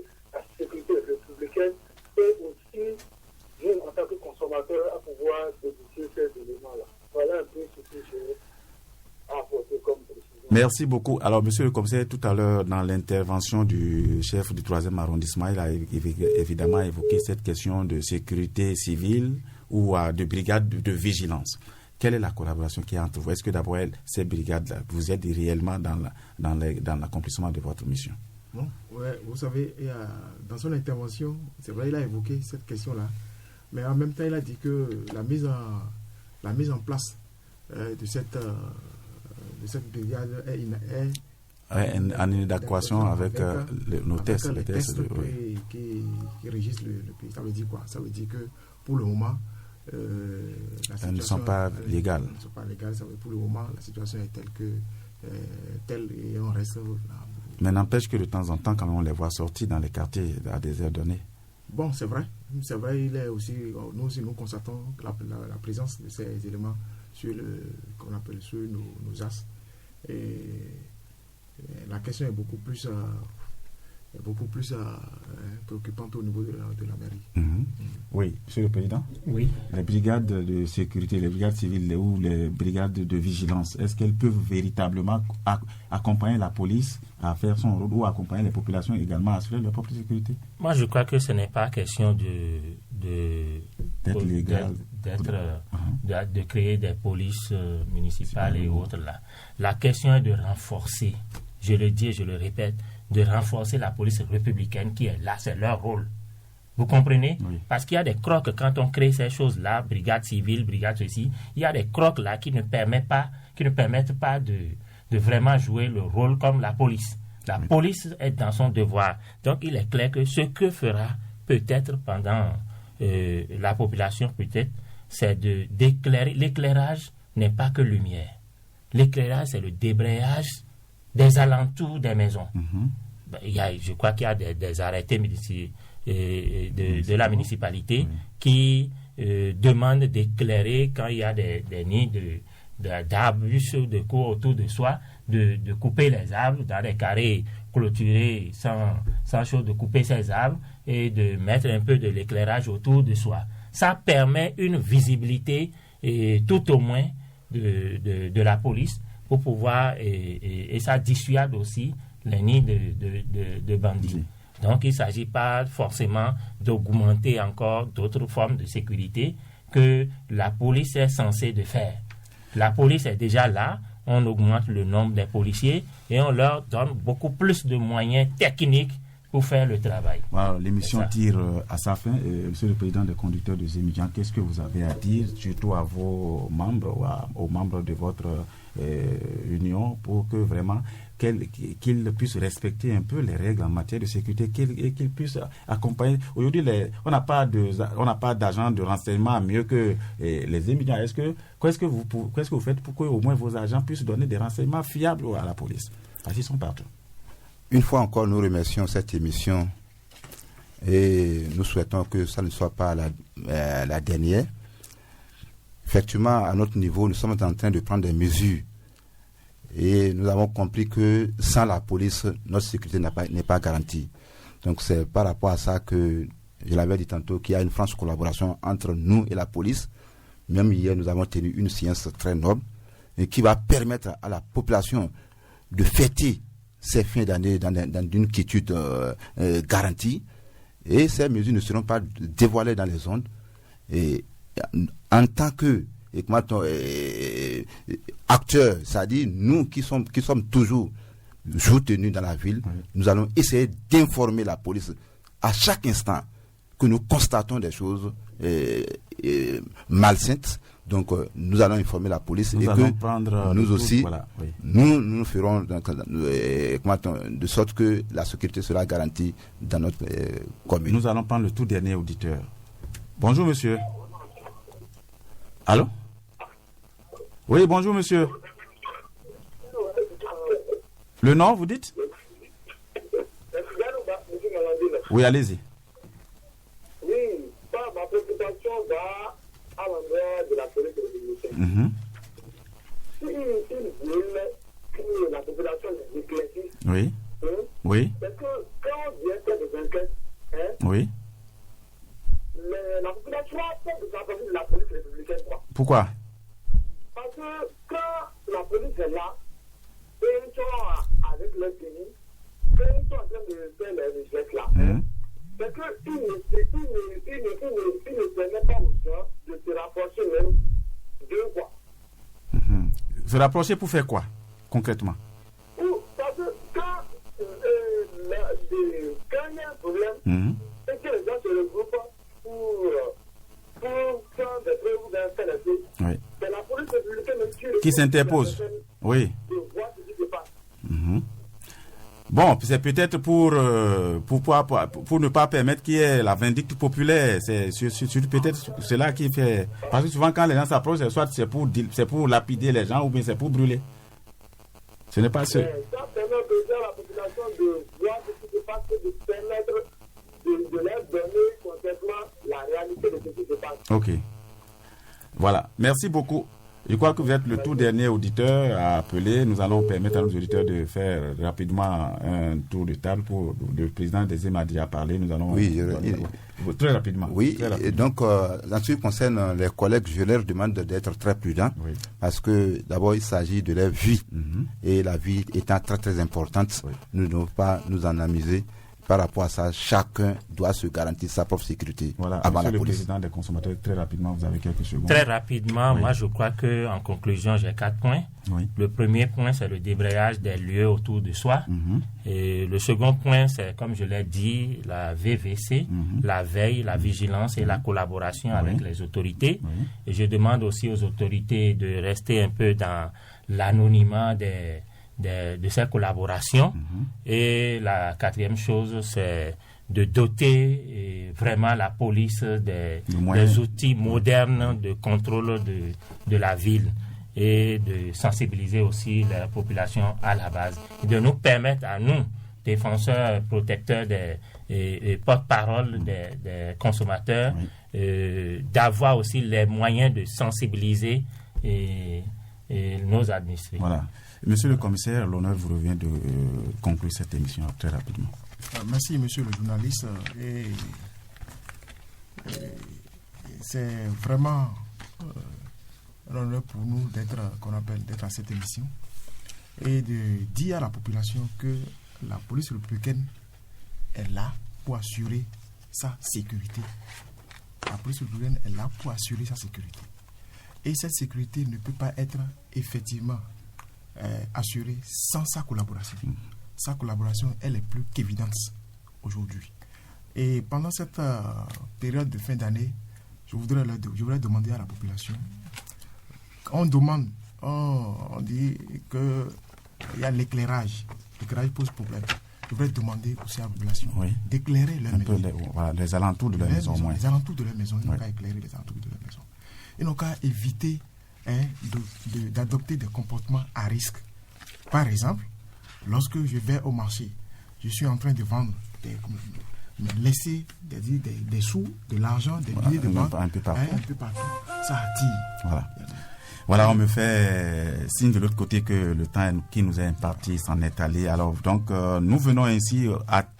Merci beaucoup. Alors, monsieur le commissaire, tout à l'heure, dans l'intervention du chef du 3e arrondissement, il a évidemment évoqué cette question de sécurité civile ou de brigade de vigilance. Quelle est la collaboration qui est entre vous? Est-ce que d'abord, ces brigades-là, vous êtes réellement dans l'accomplissement de votre mission? Bon, ouais, vous savez, dans son intervention, c'est vrai, il a évoqué cette question-là, mais en même temps, il a dit que la mise en place de cette brigade est en adéquation avec nos tests. Les tests qui régissent le pays. Ça veut dire quoi? Ça veut dire que pour le moment, elles ne sont pas légales. Elles ne sont pas légales. Pour le moment, la situation est telle et on reste là. Mais n'empêche que de temps en temps, quand on les voit sortir dans les quartiers à des heures données. Bon, c'est vrai. C'est vrai, nous aussi, nous constatons la présence de ces éléments sur nos axes. Et la question est beaucoup plus préoccupante au niveau de la mairie. Mm-hmm. Oui, Monsieur le Président. Oui. Les brigades de sécurité, les brigades civiles ou les brigades de vigilance, est-ce qu'elles peuvent véritablement accompagner la police à faire son rôle ou accompagner les populations également à assurer leur propre sécurité? Moi, je crois que ce n'est pas question d'être légal, de créer des polices municipales et autres là. La question est de renforcer, je le dis et je le répète, de renforcer la police républicaine qui est là, c'est leur rôle. Vous comprenez? Oui. Parce qu'il y a des crocs quand on crée ces choses-là, brigade civile, brigade ceci, il y a des crocs là qui ne permettent pas de vraiment jouer le rôle comme la police. La police est dans son devoir. Donc il est clair que ce que fera peut-être pendant la population, peut-être, c'est d'éclairer. L'éclairage n'est pas que lumière. L'éclairage, c'est le débrayage des alentours des maisons. Mm-hmm. Je crois qu'il y a des arrêtés de la municipalité qui demandent d'éclairer quand il y a des nids d'arbres de cours autour de soi, de couper les arbres dans des carrés clôturés sans chose, de couper ces arbres et de mettre un peu de l'éclairage autour de soi. Ça permet une visibilité tout au moins de la police pour pouvoir, et ça dissuade aussi les nids de bandits. Donc il ne s'agit pas forcément d'augmenter encore d'autres formes de sécurité que la police est censée de faire. La police est déjà là, on augmente le nombre des policiers et on leur donne beaucoup plus de moyens techniques pour faire le travail. Voilà, l'émission tire à sa fin. Monsieur le Président des conducteurs des émigrants, qu'est-ce que vous avez à dire, surtout à vos membres ou aux membres de votre union, pour que vraiment qu'ils puissent respecter un peu les règles en matière de sécurité, qu'ils puissent accompagner. Aujourd'hui, on n'a pas d'agents de renseignement mieux que les émigrants. Qu'est-ce que vous faites pour que au moins vos agents puissent donner des renseignements fiables à la police? Parce qu'ils sont partout. Une fois encore, nous remercions cette émission et nous souhaitons que ça ne soit pas la dernière. Effectivement, à notre niveau, nous sommes en train de prendre des mesures et nous avons compris que sans la police, notre sécurité n'est pas garantie. Donc c'est par rapport à ça que je l'avais dit tantôt qu'il y a une franche collaboration entre nous et la police. Même hier, nous avons tenu une séance très noble et qui va permettre à la population de fêter ces fins d'année dans une quiétude garantie, et ces mesures ne seront pas dévoilées dans les ondes. Et en tant que acteurs, c'est-à-dire nous qui sommes toujours jour tenus dans la ville, nous allons essayer d'informer la police à chaque instant que nous constatons des choses malsaines. Donc nous allons informer la police et que nous aussi, nous ferons de sorte que la sécurité sera garantie dans notre commune. Nous allons prendre le tout dernier auditeur. Bonjour monsieur. Allô? Oui, bonjour monsieur. Le nom, vous dites? Oui, allez-y. Oui, ma préoccupation va à l'endroit de la police républicaine. Si il veut que la population éclaircisse, oui. Oui. Parce que quand on vient faire des enquêtes, oui. La population a peur de s'approcher de la police républicaine. Pourquoi? Parce que quand la police est là, et ils sont avec leur pays, quand ils sont en train de faire les gestes là, c'est qu'ils ne permettent pas aux gens de se rapprocher même d'eux, quoi. Se rapprocher pour faire quoi, concrètement? Parce que quand il y a un problème, et que les gens se regroupent pour faire des preuves ou faire des choses, c'est la police républicaine qui s'interpose. Oui. De voir ce qui se passe. Bon, c'est peut-être pour ne pas permettre qu'il y ait la vindicte populaire. C'est peut-être cela qui fait. Parce que souvent, quand les gens s'approchent, soit c'est pour lapider les gens ou bien c'est pour brûler. Ce n'est pas ce. Ça permet à la population de voir ce qui se passe et de permettre de leur donner concrètement la réalité de ce qui se passe. Ok. Voilà. Merci beaucoup. Je crois que vous êtes le tout dernier auditeur à appeler. Nous allons permettre à nos auditeurs de faire rapidement un tour de table pour le président des EMADI à parler. Nous allons très rapidement. Oui, très rapidement. Et donc, en ce qui concerne les collègues, je leur demande d'être très prudents parce que d'abord, il s'agit de leur vie et la vie étant très très importante, nous ne devons pas nous en amuser. Par rapport à ça, chacun doit se garantir sa propre sécurité avant la police. Le président des consommateurs, très rapidement, vous avez quelques secondes. Très rapidement, moi je crois qu'en conclusion, j'ai 4 points. Le premier point, c'est le débrayage des lieux autour de soi. Et le second point, c'est, comme je l'ai dit, la VVC, la veille, la vigilance et la collaboration avec les autorités. Et je demande aussi aux autorités de rester un peu dans l'anonymat de ces collaborations. Et la quatrième chose, c'est de doter vraiment la police des outils modernes de contrôle de la ville et de sensibiliser aussi la population à la base. Et de nous permettre à nous, défenseurs, protecteurs et porte-parole des consommateurs, d'avoir aussi les moyens de sensibiliser nos administrés. Voilà. Monsieur le commissaire, l'honneur vous revient de conclure cette émission très rapidement. Merci, monsieur le journaliste. C'est vraiment un honneur pour nous d'être à cette émission et de dire à la population que la police républicaine est là pour assurer sa sécurité. La police républicaine est là pour assurer sa sécurité. Et cette sécurité ne peut pas être effectivement assurée sans sa collaboration. Sa collaboration, elle est plus qu'évidente aujourd'hui. Et pendant cette période de fin d'année, je voudrais demander à la population, on dit qu'il y a l'éclairage. L'éclairage pose problème. Je voudrais demander aussi à la population d'éclairer leur maison. Les alentours de leur maison, au moins. Les alentours de leur maison, ils n'ont qu'à éclairer les alentours de leur maison. Ils n'ont qu'à éviter d'adopter des comportements à risque. Par exemple, lorsque je vais au marché, je suis en train de vendre, me laisser des sous, de l'argent, des billets de banque, un peu partout. Ça attire. Voilà, on me fait signe de l'autre côté que le temps qui nous est imparti s'en est allé. Alors, donc, nous venons ainsi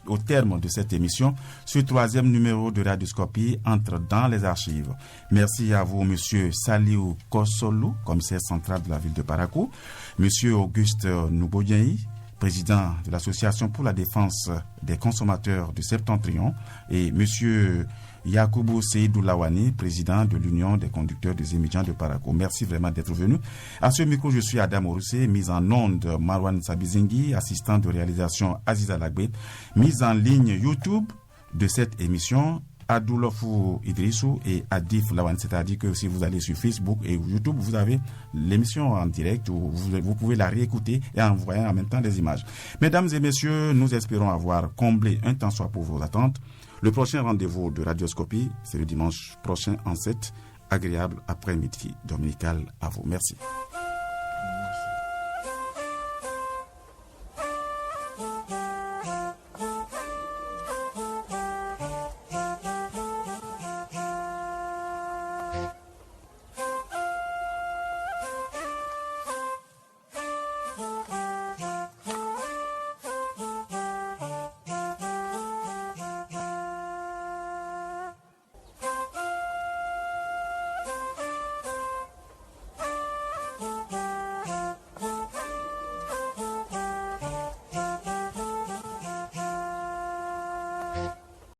au terme de cette émission. Ce 3e numéro de Radioscopie entre dans les archives. Merci à vous, monsieur Saliou Kossolou, commissaire central de la ville de Parakou, monsieur Auguste Nouboyenyi, président de l'Association pour la défense des consommateurs du Septentrion, et monsieur Yakubu Seydou Lawani, président de l'Union des conducteurs des émigrants de Parakou. Merci vraiment d'être venu. À ce micro, je suis Adam Oroussé, mise en onde Marwan Sabizingi, assistant de réalisation Aziza Lagbe, mise en ligne YouTube de cette émission Adoulofou Idrissou et Adif Lawani. C'est-à-dire que si vous allez sur Facebook et YouTube, vous avez l'émission en direct où vous pouvez la réécouter et envoyer en même temps des images. Mesdames et messieurs, nous espérons avoir comblé un tant soit pour vos attentes. Le prochain rendez-vous de Radioscopie, c'est le dimanche prochain en 7. Agréable après-midi dominical à vous. Merci. Thank you.